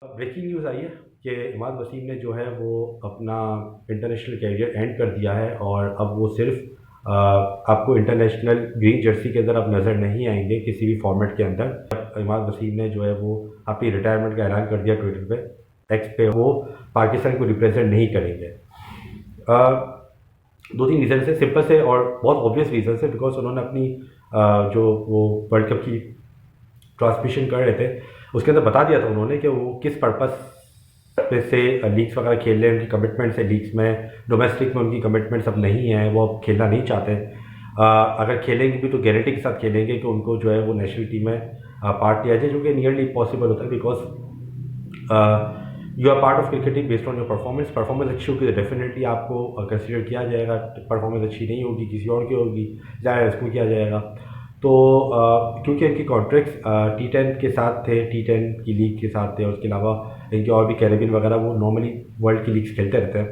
Breaking news आई है कि इमाद वसीम ने जो है वो अपना इंटरनेशनल कैरियर एंड कर दिया है और अब वो सिर्फ आपको इंटरनेशनल ग्रीन जर्सी के अंदर अब नज़र नहीं आएंगे किसी भी फॉर्मेट के अंदर। इमाद वसीम ने जो है वो अपनी रिटायरमेंट का ऐलान कर दिया ट्विटर पे, एक्स पे। वो पाकिस्तान को रिप्रेजेंट नहीं करेंगे। दो तीन रीज़न से, सिंपल से और बहुत ऑब्वियस रीज़न से, बिकॉज उन्होंने अपनी जो वो वर्ल्ड कप की ट्रांसमिशन कर रहे थे उसके अंदर बता दिया था उन्होंने कि वो किस पर्पस पे से लीग्स वगैरह खेल रहे हैं। उनकी कमिटमेंट्स है लीग्स में, डोमेस्टिक में उनकी कमिटमेंट्स अब नहीं है, वो अब खेलना नहीं चाहते। अगर खेलेंगे भी तो गारंटी के साथ खेलेंगे कि उनको जो है वो नेशनल टीम में पार्ट लिया जाए, जो कि नियरली पॉसिबल होता है। Because you are part of cricketing based on your performance अच्छी होगी तो डेफिनेटली आपको कंसिडर किया जाएगा। परफॉर्मेंस अच्छी नहीं होगी, किसी और की होगी, ज़्यादा इसको किया जाएगा। तो क्योंकि इनके कॉन्ट्रैक्ट्स T10 के साथ थे, T10 की लीग के साथ थे, और उसके अलावा इनके और भी कैरेबियन वगैरह वो नॉर्मली वर्ल्ड की लीग्स खेलते रहते हैं।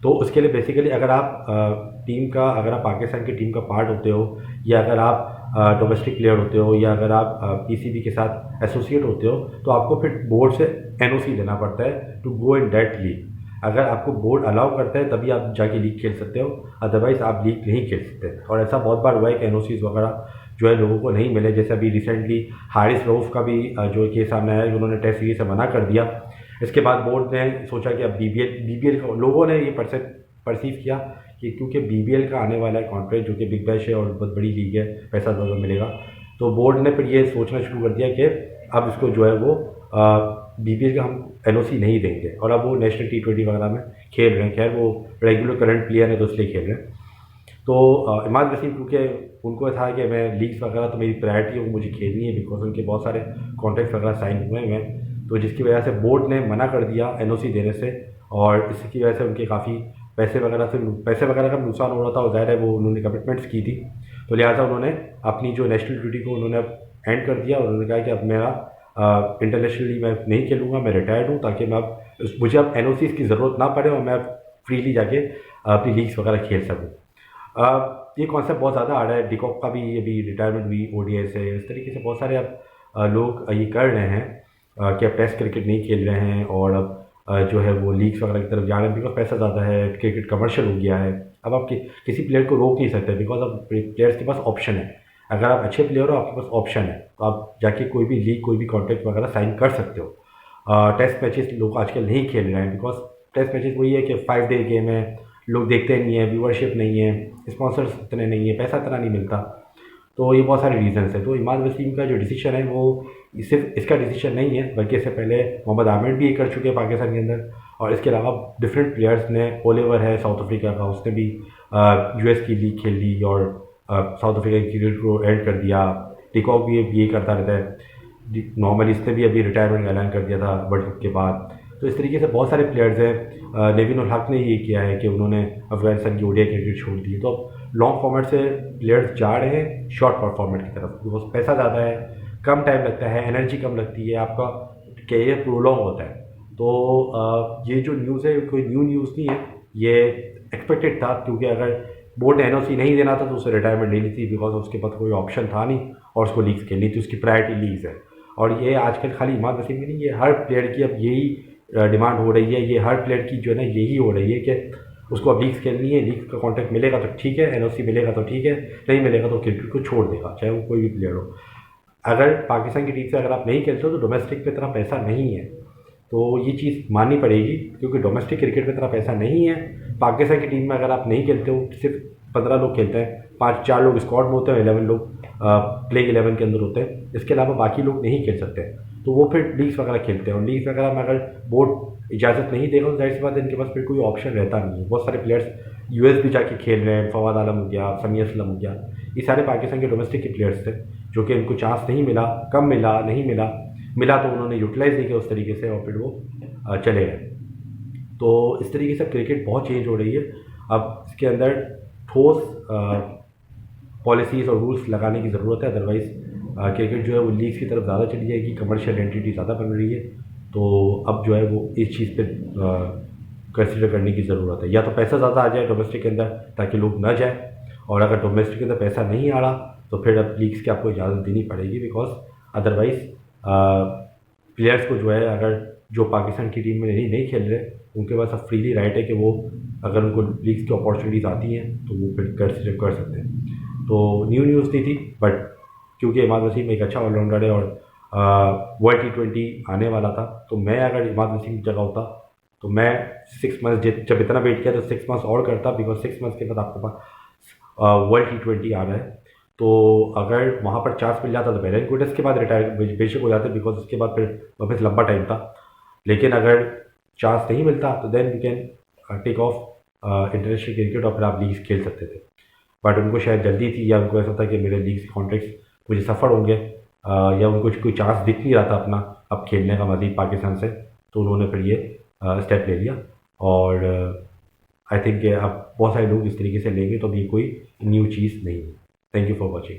तो उसके लिए बेसिकली अगर आप अगर आप पाकिस्तान की टीम का पार्ट होते हो, या अगर आप डोमेस्टिक प्लेयर होते हो, या अगर आप PCB के साथ एसोसिएट होते हो, तो आपको फिर बोर्ड से NOC लेना पड़ता है to go in that league. अगर आपको बोर्ड अलाउ करता है तभी आप जाके लीग खेल सकते हो, अदरवाइज आप लीग नहीं खेल सकते। और ऐसा बहुत बार हुआ है कि NOCs वगैरह जो है लोगों को नहीं मिले। जैसे अभी रिसेंटली हारिस रऊफ का भी जो केस सामने आया कि उन्होंने टेस्ट सीरीज से मना कर दिया। इसके बाद बोर्ड ने सोचा कि अब BBL का, लोगों ने ये परसीव किया कि क्योंकि BBL का आने वाला है कॉन्ट्रैक्ट, जो कि बिग बैश है और बहुत बड़ी लीग है, पैसा ज़्यादा मिलेगा, तो बोर्ड ने फिर ये सोचना शुरू कर दिया कि अब इसको जो है वो BBL का हम NOC नहीं देंगे। और अब वो नेशनल T20 वगैरह में खेल रहे हैं। खैर वो रेगुलर करंट प्लेयर है तो इसलिए खेल रहे हैं। तो इमाद वसीम, क्योंकि उनको था कि मैं लीग्स वगैरह तो मेरी प्रायोरिटी है, वो मुझे खेलनी है, बिकॉज उनके बहुत सारे कॉन्ट्रैक्ट्स वगैरह साइन हुए हैं, तो जिसकी वजह से बोर्ड ने मना कर दिया NOC देने से। और इसकी वजह से उनके काफ़ी पैसे वगैरह का नुकसान हो रहा था, और ज़ाहिर है वो उन्होंने कमिटमेंट्स की थी, तो लिहाजा उन्होंने अपनी जो नेशनल ड्यूटी को उन्होंने अब एंड कर दिया। और उन्होंने कहा कि अब मेरा इंटरनेशनली मैं नहीं खेलूँगा, मैं रिटायर्ड हूँ, ताकि मैं अब मुझे अब NOCs की ज़रूरत ना पड़े और मैं फ्रीली जाके अपनी लीग्स वगैरह खेल सकूँ। ये कॉन्सेप्ट बहुत ज़्यादा आ रहा है। डिकॉक का भी अभी रिटायरमेंट हुई ODI से। इस तरीके से बहुत सारे अब लोग ये कर रहे हैं कि अब टेस्ट क्रिकेट नहीं खेल रहे हैं, और अब जो है वो लीग्स वगैरह की तरफ जा रहे हैं, बिकॉज पैसा ज़्यादा है, क्रिकेट कमर्शियल हो गया है। अब आप किसी प्लेयर को रोक नहीं सकते, बिकॉज अब प्लेयर्स के पास ऑप्शन है। अगर आप अच्छे प्लेयर हो, आपके पास ऑप्शन है, तो आप जाके कोई भी लीग, कोई भी कॉन्ट्रैक्ट वगैरह साइन कर सकते हो। टेस्ट मैचेस लोग आजकल नहीं खेल रहे हैं, बिकॉज टेस्ट मैचेस वही है कि 5 डे गेम है, लोग देखते नहीं है, व्यूअरशिप नहीं है, स्पॉन्सर्स इतने नहीं है, पैसा इतना नहीं मिलता। तो ये बहुत सारे रीजंस हैं। तो इमाद वसीम का जो डिसीजन है वो सिर्फ इसका डिसीजन नहीं है, बल्कि इससे पहले मोहम्मद आमिर भी ये कर चुके हैं पाकिस्तान के अंदर, और इसके अलावा डिफरेंट प्लेयर्स ने, ओलिवर है साउथ अफ्रीका का, उसने भी US की लीग खेल ली और साउथ अफ्रीका की क्रिकेट को एंड कर दिया। टिकॉक भी ये करता रहता है नॉर्मली, इसने भी अभी रिटायरमेंट का ऐलान कर दिया था वर्ल्ड कप के बाद। तो इस तरीके से बहुत सारे प्लेयर्स हैं। नेविन उल हक ने ये किया है कि उन्होंने अफगानिस्तान की ODI क्रिकेट छोड़ दी। तो अब लॉन्ग फॉर्मेट से प्लेयर्स जा रहे हैं शॉर्ट फॉर्मेट की तरफ, बिकॉज पैसा ज़्यादा है, कम टाइम लगता है, एनर्जी कम लगती है, आपका कैरियर प्रोलॉन्ग होता है। तो ये जो न्यूज़ है कोई न्यू न्यूज़ नहीं है, ये एक्सपेक्टेड था, क्योंकि अगर बोर्ड ने NOC नहीं देना था तो उसे रिटायरमेंट लेनी थी, बिकॉज उसके पास कोई ऑप्शन था नहीं, और उसको लीग्स खेलनी थी, उसकी प्रायोरिटी लीग्स है। और ये आजकल खाली इमाद वसीम की नहीं, ये हर प्लेयर की अब यही डिमांड हो रही है। ये हर प्लेयर की जो है ना यही हो रही है कि उसको अब लीग्स खेलनी है, लीग्स का कॉन्ट्रैक्ट मिलेगा तो ठीक है, NOC मिलेगा तो ठीक है, नहीं मिलेगा तो क्रिकेट को छोड़ देगा, चाहे वो कोई भी प्लेयर हो। अगर पाकिस्तान की टीम से अगर आप नहीं खेलते हो तो डोमेस्टिक पे इतना पैसा नहीं है, तो ये चीज़ माननी पड़ेगी, क्योंकि डोमेस्टिक क्रिकेट में इतना पैसा नहीं है। पाकिस्तान की टीम में अगर आप नहीं खेलते हो, सिर्फ 15 लोग खेलते हैं, 4 लोग स्क्वाड में होते हैं, 11 लोग प्लेइंग 11 के अंदर होते हैं, इसके अलावा बाकी लोग नहीं खेल सकते। तो वो फिर लीग्स वगैरह खेलते हैं, और लीग्स वगैरह में अगर बोर्ड इजाज़त नहीं देगा तो जाहिर सी बात है इनके पास फिर कोई ऑप्शन रहता नहीं है। बहुत सारे प्लेयर्स US भी जाके खेल रहे हैं, फवाद आलम हो गया, समी असलम हो गया, ये सारे पाकिस्तान के डोमेस्टिक के प्लेयर्स थे, जो कि इनको चांस नहीं मिला, कम मिला, नहीं मिला तो उन्होंने यूटिलाइज़ नहीं किया उस तरीके से, और फिर वो चले गए। तो इस तरीके से क्रिकेट बहुत चेंज हो रही है। अब इसके अंदर ठोस पॉलिसीज़ और रूल्स लगाने की ज़रूरत है, अदरवाइज़ क्रिकेट जो है वो लीग्स की तरफ ज़्यादा चली जाएगी, कमर्शियल एंटिटी ज़्यादा बन रही है। तो अब जो है वो इस चीज़ पे कंसिडर करने की ज़रूरत है, या तो पैसा ज़्यादा आ जाए डोमेस्टिक के अंदर ताकि लोग न जाए, और अगर डोमेस्टिक के अंदर पैसा नहीं आ रहा तो फिर अब लीग्स की आपको इजाज़त देनी पड़ेगी, बिकॉज अदरवाइज़ प्लेयर्स को जो है, अगर जो पाकिस्तान की टीम में नहीं खेल रहे, उनके पास अब फ्रीली राइट है कि वो अगर उनको लीग्स की अपॉर्चुनिटीज़ आती हैं तो वो फिर कर सकते हैं। तो न्यूज़ नहीं थी, बट क्योंकि इमाद वसीम एक अच्छा ऑलराउंडर है और वर्ल्ड T20 आने वाला था, तो मैं अगर इमाद वसीम की जगह होता तो मैं 6 मंथ्स जब इतना वेट किया तो 6 मंथ्स और करता, बिकॉज 6 मंथ्स के बाद आपके पास वर्ल्ड T20 आ रहा है। तो अगर वहाँ पर चांस मिल जाता तो वेल एंड गुड, इसके बाद रिटायर बेशक हो जाते, बिकॉज उसके बाद फिर वापस लंबा टाइम था। लेकिन अगर चांस नहीं मिलता तो then you can take off international cricket और फिर आप लीग्स खेल सकते थे। बट उनको शायद जल्दी थी, या उनको ऐसा था कि मेरे लीग्स कॉन्ट्रैक्ट्स मुझे सफ़र होंगे, या उनको कोई चांस दिख नहीं रहा था अपना अब खेलने का मज़ीद पाकिस्तान से, तो उन्होंने फिर ये स्टेप ले लिया। और आई थिंक अब बहुत सारे लोग इस तरीके से लेंगे, तो अब ये कोई न्यू चीज़ नहीं है। Thank you for watching.